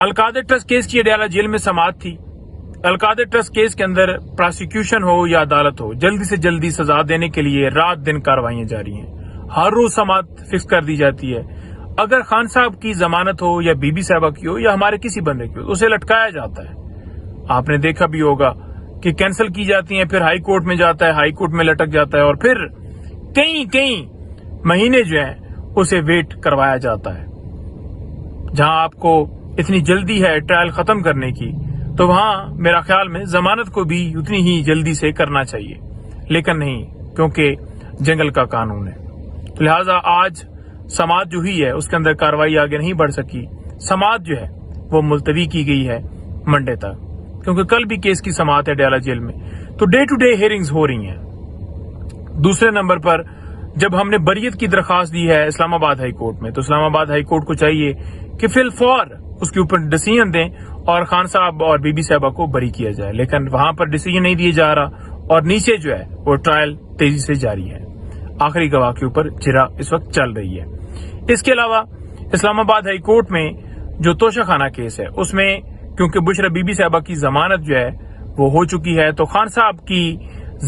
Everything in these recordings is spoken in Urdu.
القادر ٹرسٹ کیس کی اڈیالہ جیل میں سماعت تھی۔ القادر ٹرسٹ کیس کے اندر پراسیکیوشن ہو یا عدالت ہو، جلدی سے جلدی سزا دینے کے لیے رات دن کاروائیاں جاری ہیں۔ ہر روز سماعت فکس کر دی جاتی ہے۔ اگر خان صاحب کی ضمانت ہو یا بی بی صاحبہ کی ہو یا ہمارے کسی بندے کی ہو، اسے لٹکایا جاتا ہے۔ آپ نے دیکھا بھی ہوگا کہ کینسل کی جاتی ہیں، پھر ہائی کورٹ میں جاتا ہے، ہائی کورٹ میں لٹک جاتا ہے، اور پھر کئی مہینے جو ہیں اسے ویٹ کروایا جاتا ہے۔ جہاں آپ کو اتنی جلدی ہے ٹرائل ختم کرنے کی، تو وہاں میرا خیال میں ضمانت کو بھی اتنی ہی جلدی سے کرنا چاہیے، لیکن نہیں، کیونکہ جنگل کا قانون ہے۔ تو لہٰذا آج سماعت جو ہوئی ہے اس کے اندر کارروائی آگے نہیں بڑھ سکی۔ سماعت جو ہے وہ ملتوی کی گئی ہے منڈے تک، کیونکہ کل بھی کیس کی سماعت ہے اڈیالہ جیل میں، تو ڈے ٹو ڈے ہیئرنگز ہو رہی ہیں۔ دوسرے نمبر پر جب ہم نے بریت کی درخواست دی ہے اسلام آباد ہائی کورٹ میں، تو اسلام آباد ہائی کورٹ کو چاہیے کہ فی الفور اس کے اوپر ڈیسیژن دیں اور خان صاحب اور بی بی صاحبہ کو بری کیا جائے، لیکن وہاں پر ڈیسیژن نہیں دیا جا رہا، اور نیچے جو ہے وہ ٹرائل تیزی سے جاری ہے۔ آخری گواہ کے اوپر جرا اس وقت چل رہی ہے۔ اس کے علاوہ اسلام آباد ہائی کورٹ میں جو توشہ خانہ کیس ہے، اس میں کیونکہ بشرا بی بی صاحبہ کی ضمانت جو ہے وہ ہو چکی ہے، تو خان صاحب کی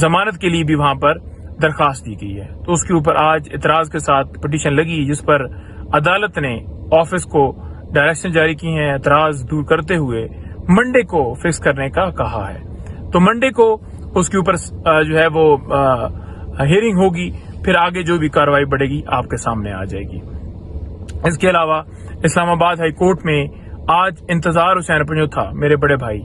ضمانت کے لیے بھی وہاں پر درخواست دی گئی ہے، تو اس کے اوپر آج اعتراض کے ساتھ پٹیشن لگی، جس پر عدالت نے آفس کو ڈائریکشن جاری کی ہیں اعتراض دور کرتے ہوئے منڈے کو فکس کرنے کا کہا ہے۔ تو منڈے کو اس کے اوپر جو ہے وہ ہیئرنگ ہوگی، پھر آگے جو بھی کارروائی بڑھے گی آپ کے سامنے آ جائے گی۔ اس کے علاوہ اسلام آباد ہائی کورٹ میں آج انتظار حسین پنجو تھا، میرے بڑے بھائی،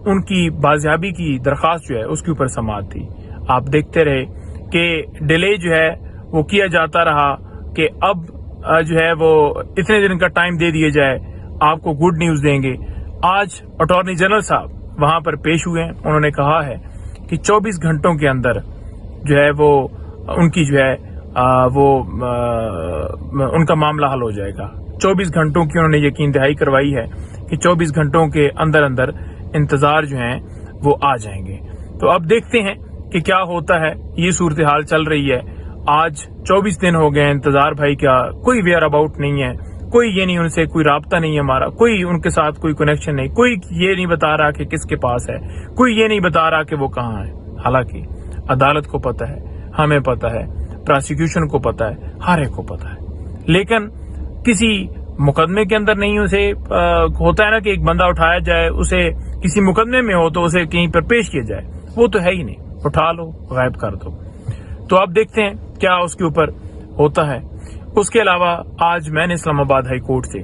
ان کی بازیابی کی درخواست جو ہے اس کے اوپر سماعت تھی۔ آپ دیکھتے رہے کہ ڈیلے جو ہے وہ کیا جاتا رہا کہ اب جو ہے وہ اتنے دن کا ٹائم دے دیا جائے، آپ کو گڈ نیوز دیں گے۔ آج اٹارنی جنرل صاحب وہاں پر پیش ہوئے ہیں، انہوں نے کہا ہے کہ 24 گھنٹوں کے اندر جو ہے وہ ان کی جو ہے وہ ان کا معاملہ حل ہو جائے گا۔ 24 گھنٹوں کی انہوں نے یقین دہائی کروائی ہے کہ 24 گھنٹوں کے اندر انتظار جو ہیں وہ آ جائیں گے۔ تو اب دیکھتے ہیں کہ کیا ہوتا ہے۔ یہ صورتحال چل رہی ہے، آج 24 دن ہو گئے انتظار بھائی کا، کوئی ویئر اباؤٹ نہیں ہے، کوئی یہ نہیں، ان سے کوئی رابطہ نہیں ہے ہمارا، کوئی ان کے ساتھ کوئی کنیکشن نہیں، کوئی یہ نہیں بتا رہا کہ کس کے پاس ہے، کوئی یہ نہیں بتا رہا کہ وہ کہاں ہے۔ حالانکہ عدالت کو پتہ ہے، ہمیں پتہ ہے، پراسیکیوشن کو پتہ ہے، ہر ایک کو پتہ ہے، لیکن کسی مقدمے کے اندر نہیں اسے ہوتا ہے نا کہ ایک بندہ اٹھایا جائے، اسے کسی مقدمے میں ہو تو اسے کہیں پر پیش کیا جائے، وہ تو ہے ہی نہیں، اٹھا لو غائب کر دو۔ تو اب دیکھتے ہیں کیا اس کے اوپر ہوتا ہے۔ اس کے علاوہ آج میں نے اسلام آباد ہائی کورٹ سے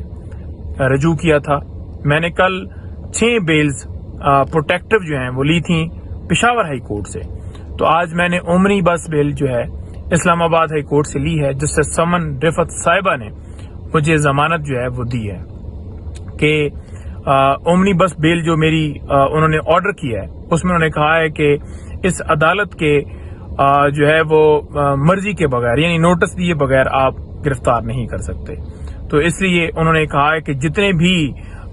رجوع کیا تھا، میں نے کل 6 بیلز پروٹیکٹیو جو ہیں وہ لی تھیں پشاور ہائی کورٹ سے، تو آج میں نے عمری بس بیل جو ہے اسلام آباد ہائی کورٹ سے لی ہے، جس سے سمن رفت صاحبہ نے مجھے ضمانت جو ہے وہ دی ہے کہ عمری بس بیل جو میری انہوں نے آرڈر کیا ہے، اس میں انہوں نے کہا ہے کہ اس عدالت کے جو ہے وہ مرضی کے بغیر، یعنی نوٹس دیے بغیر آپ گرفتار نہیں کر سکتے۔ تو اس لیے انہوں نے کہا ہے کہ جتنے بھی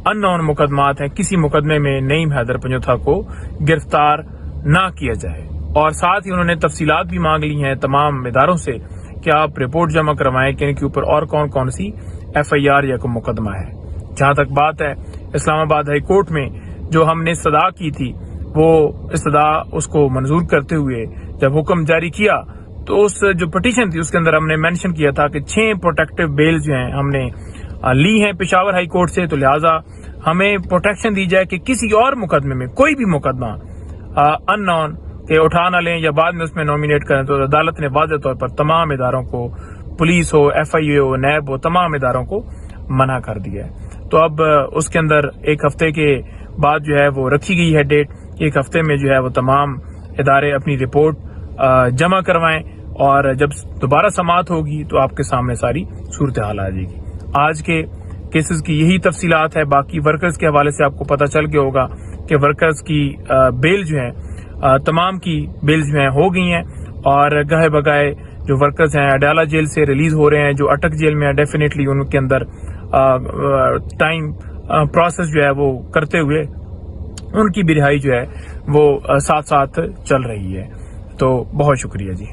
ان نون مقدمات ہیں، کسی مقدمے میں نعیم حیدر پنجوتھا کو گرفتار نہ کیا جائے، اور ساتھ ہی انہوں نے تفصیلات بھی مانگ لی ہیں تمام اداروں سے کہ آپ رپورٹ جمع کروائیں کہ ان کے اوپر اور کون کون سی ایف آئی آر یا کوئی مقدمہ ہے۔ جہاں تک بات ہے اسلام آباد ہائی کورٹ میں جو ہم نے استدعا کی تھی، وہ استدعا اس کو منظور کرتے ہوئے جب حکم جاری کیا تو اس جو پٹیشن تھی اس کے اندر ہم نے مینشن کیا تھا کہ 6 پروٹیکٹیو بیل جو ہیں ہم نے لی ہیں پشاور ہائی کورٹ سے، تو لہٰذا ہمیں پروٹیکشن دی جائے کہ کسی اور مقدمے میں کوئی بھی مقدمہ ان نون کہ اٹھا نہ لیں یا بعد میں اس میں نامینیٹ کریں۔ تو عدالت نے واضح طور پر تمام اداروں کو، پولیس ہو، ایف آئی اے ہو، نیب ہو، تمام اداروں کو منع کر دیا ہے۔ تو اب اس کے اندر 1 ہفتے کے بعد جو ہے وہ رکھی گئی ہے ڈیٹ، 1 ہفتے میں جو ہے وہ تمام ادارے اپنی رپورٹ جمع کروائیں، اور جب دوبارہ سماعت ہوگی تو آپ کے سامنے ساری صورتحال آ جائے گی۔ آج کے کیسز کی یہی تفصیلات ہے۔ باقی ورکرز کے حوالے سے آپ کو پتہ چل گیا ہوگا کہ ورکرز کی بیل جو ہے تمام کی بیل جو ہیں ہو گئی ہیں، اور گاہے بگائے جو ورکرز ہیں اڈیالہ جیل سے ریلیز ہو رہے ہیں، جو اٹک جیل میں ہیں، ڈیفینیٹلی ان کے اندر ٹائم پروسیس جو ہے وہ کرتے ہوئے ان کی بھی رہائی جو ہے وہ ساتھ ساتھ چل رہی ہے۔ تو بہت شکریہ جی۔